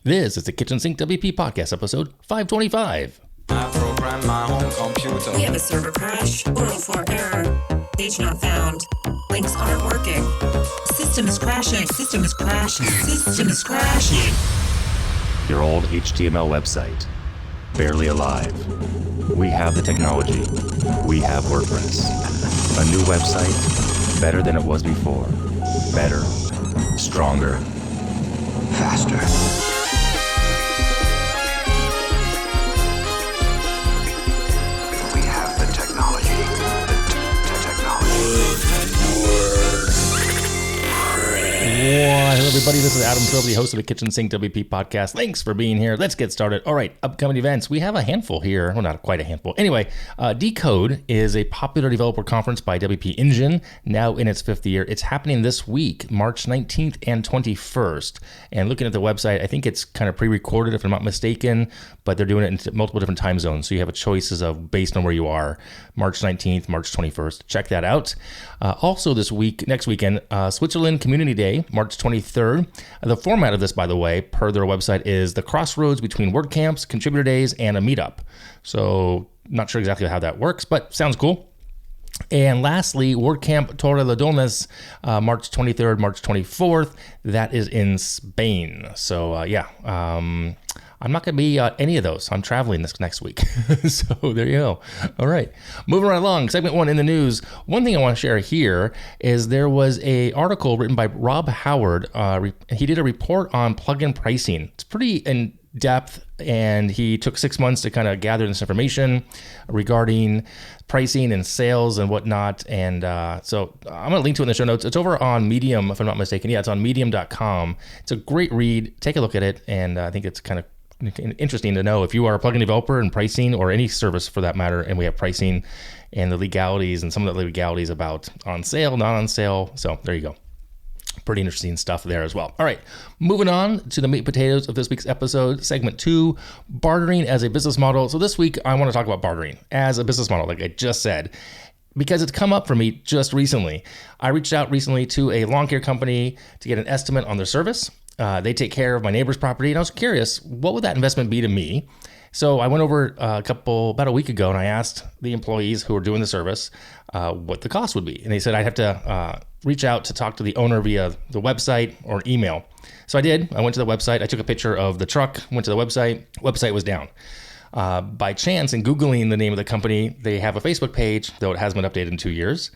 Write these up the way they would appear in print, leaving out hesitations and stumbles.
This is the Kitchen Sink WP podcast, episode 525. I program my home computer. We have a server crash, 404 error, page not found, links aren't working, system is crashing, system is crashing, system is crashing. Your old HTML website, barely alive. We have the technology. We have WordPress. A new website, better than it was before. Better, stronger, faster. Hello, everybody. This is Adam Silver, the host of the Kitchen Sink WP podcast. Thanks for being here. Let's get started. All right, upcoming events. We have a handful here. Well, not quite a handful. Anyway, Decode is a popular developer conference by WP Engine, now in its fifth year. It's happening this week, March 19th and 21st. And looking at the website, I think it's kind of pre-recorded, if I'm not mistaken, but they're doing it in multiple different time zones. So you have a choices of based on where you are, March 19th, March 21st. Check that out. Also this week, next weekend, Switzerland Community Day, March 23rd. The format of this, by the way, per their website, is the crossroads between WordCamps, contributor days, and a meetup. So not sure exactly how that works, but sounds cool. And lastly, WordCamp Torrelodones, March 23rd, March 24th. That is in Spain. So I'm not going to be at any of those. I'm traveling this next week. So there you go. All right. Moving right along. Segment one in the news. One thing I want to share here is there was an article written by Rob Howard. He did a report on plugin pricing. It's pretty in depth, and he took 6 months to kind of gather this information regarding pricing and sales and whatnot. And so I'm going to link to it in the show notes. It's over on Medium, if I'm not mistaken. Yeah, it's on medium.com. It's a great read. Take a look at it. And I think it's kind of interesting to know if you are a plugin developer and pricing, or any service for that matter, and we have pricing and the legalities and some of the legalities about on sale, not on sale. So there you go. Pretty interesting stuff there as well. All right, moving on to the meat and potatoes of this week's episode, segment 2, bartering as a business model. So this week I want to talk about bartering as a business model, like I just said, because it's come up for me just recently. I reached out recently to a lawn care company to get an estimate on their service. They take care of my neighbor's property, and I was curious, what would that investment be to me? So I went over about a week ago, and I asked the employees who were doing the service what the cost would be. And they said I'd have to reach out to talk to the owner via the website or email. So I did. I went to the website. I took a picture of the truck, went to the website. Website was down. By chance, in Googling the name of the company, they have a Facebook page, though it hasn't been updated in 2 years.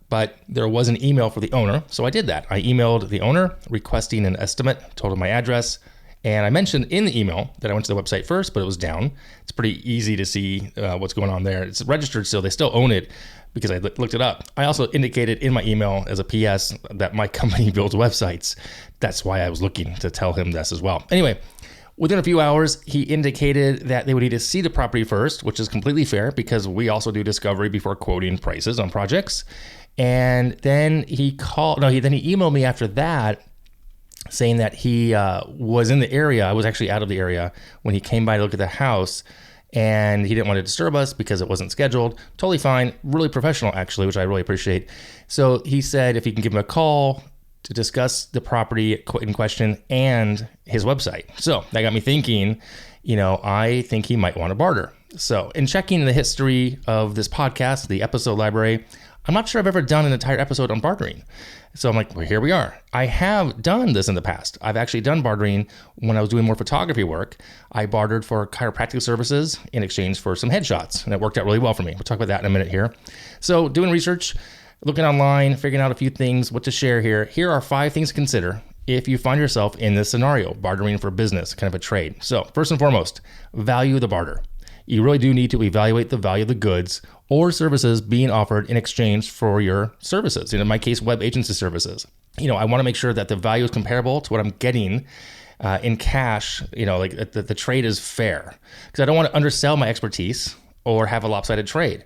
But there was an email for the owner, so I did that. I emailed the owner requesting an estimate, told him my address, and I mentioned in the email that I went to the website first, but it was down. It's pretty easy to see what's going on there. It's registered still. They still own it because I looked it up. I also indicated in my email as a PS that my company builds websites. That's why I was looking to tell him this as well. Anyway, within a few hours, he indicated that they would need to see the property first, which is completely fair because we also do discovery before quoting prices on projects. And then he emailed me after that saying that he was in the area. I was actually out of the area when he came by to look at the house, and he didn't want to disturb us because it wasn't scheduled. Totally fine. Really professional, actually, which I really appreciate. So he said if he can give him a call to discuss the property in question and his website. So that got me thinking, I think he might want to barter. So in checking the history of this podcast, the episode library, I'm not sure I've ever done an entire episode on bartering. So I'm like, well, here we are. I have done this in the past. I've actually done bartering when I was doing more photography work. I bartered for chiropractic services in exchange for some headshots, and it worked out really well for me. We'll talk about that in a minute here. So doing research, looking online, figuring out a few things, what to share here. Here are 5 things to consider if you find yourself in this scenario, bartering for business, kind of a trade. So first and foremost, value the barter. You really do need to evaluate the value of the goods or services being offered in exchange for your services. In my case, web agency services. I want to make sure that the value is comparable to what I'm getting in cash. Like the trade is fair, because I don't want to undersell my expertise or have a lopsided trade.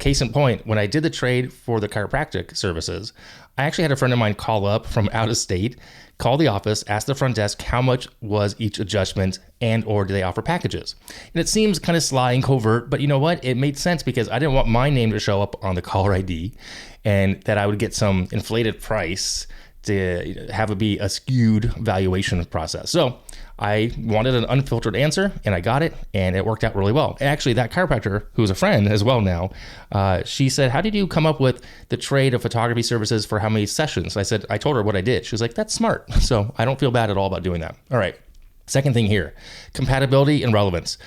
Case in point, when I did the trade for the chiropractic services, I actually had a friend of mine call up from out of state, call the office, ask the front desk how much was each adjustment, and or do they offer packages. And it seems kind of sly and covert, but you know what? It made sense because I didn't want my name to show up on the caller ID and that I would get some inflated price to have it be a skewed valuation process. So I wanted an unfiltered answer, and I got it, and it worked out really well. Actually, that chiropractor, who's a friend as well now, she said, how did you come up with the trade of photography services for how many sessions? I told her what I did. She was like, that's smart. So I don't feel bad at all about doing that. All right. Second thing here, compatibility and relevance.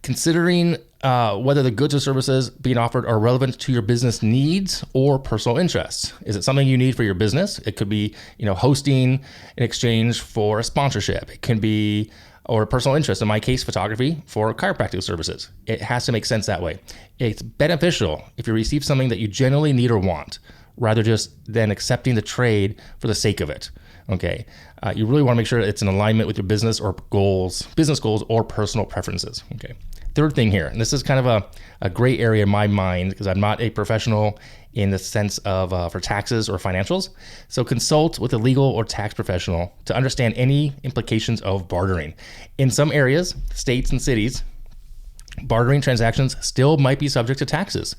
Considering whether the goods or services being offered are relevant to your business needs or personal interests. Is it something you need for your business? It could be, hosting in exchange for a sponsorship. It can be, or a personal interest, in my case, photography for chiropractic services. It has to make sense that way. It's beneficial if you receive something that you genuinely need or want, rather just than accepting the trade for the sake of it. Okay. You really want to make sure it's in alignment with your business goals or personal preferences. Okay. Third thing here, and this is kind of a gray area in my mind because I'm not a professional in the sense of for taxes or financials. So consult with a legal or tax professional to understand any implications of bartering. In some areas, states and cities, bartering transactions still might be subject to taxes.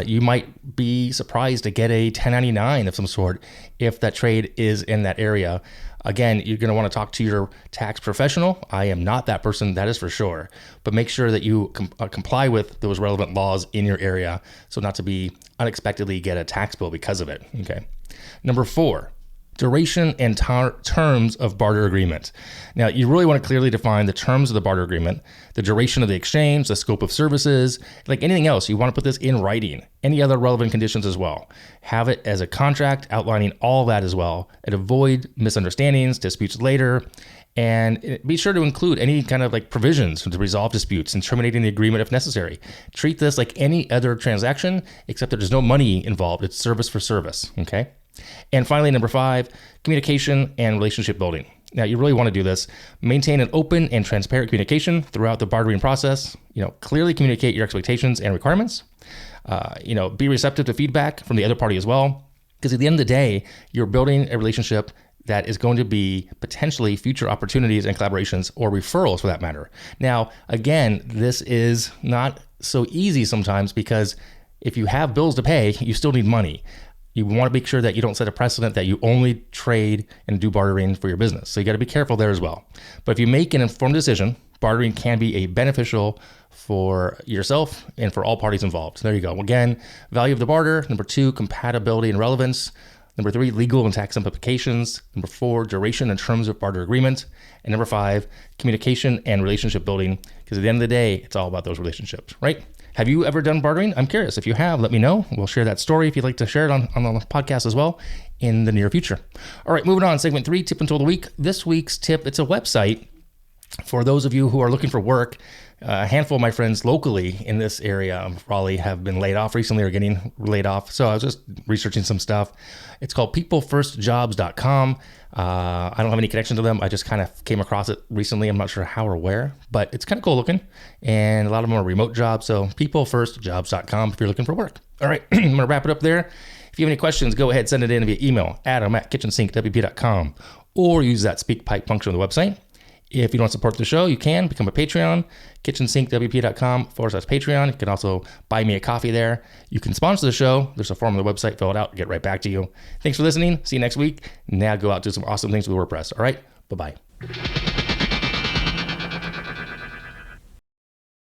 You might be surprised to get a 1099 of some sort if that trade is in that area. Again, you're going to want to talk to your tax professional. I am not that person, that is for sure. But make sure that you comply with those relevant laws in your area so not to be unexpectedly get a tax bill because of it. Okay. Number 4. Duration and terms of barter agreement. Now, you really want to clearly define the terms of the barter agreement, the duration of the exchange, the scope of services, like anything else. You want to put this in writing, any other relevant conditions as well. Have it as a contract outlining all that as well, and avoid misunderstandings, disputes later, and be sure to include any kind of like provisions to resolve disputes and terminating the agreement if necessary. Treat this like any other transaction, except that there's no money involved. It's service for service, okay? And finally, number 5, communication and relationship building. Now, you really want to do this. Maintain an open and transparent communication throughout the bartering process. Clearly communicate your expectations and requirements. Be receptive to feedback from the other party as well. Because at the end of the day, you're building a relationship that is going to be potentially future opportunities and collaborations or referrals for that matter. Now, again, this is not so easy sometimes because if you have bills to pay, you still need money. You want to make sure that you don't set a precedent that you only trade and do bartering for your business. So you got to be careful there as well. But if you make an informed decision, bartering can be a beneficial for yourself and for all parties involved. So there you go. Again, value of the barter. Number 2, compatibility and relevance. Number 3, legal and tax implications. Number 4, duration and terms of barter agreement. And number 5, communication and relationship building. Because at the end of the day, it's all about those relationships, right? Have you ever done bartering? I'm curious. If you have, let me know. We'll share that story if you'd like to share it on the podcast as well in the near future. All right, moving on. Segment 3, tip and tool of the week. This week's tip, it's a website for those of you who are looking for work. A handful of my friends locally in this area of Raleigh have been laid off recently or getting laid off. So I was just researching some stuff. It's called peoplefirstjobs.com. I don't have any connection to them. I just kind of came across it recently. I'm not sure how or where, but it's kind of cool looking. And a lot of them are remote jobs. So peoplefirstjobs.com if you're looking for work. All right, I'm going to wrap it up there. If you have any questions, go ahead, send it in via email, adam@KitchensinkWP.com, or use that speak pipe function on the website. If you don't support the show, you can become a Patreon, kitchensinkwp.com/Patreon. You can also buy me a coffee there. You can sponsor the show. There's a form on the website. Fill it out. Get right back to you. Thanks for listening. See you next week. Now go out and do some awesome things with WordPress. All right. Bye-bye.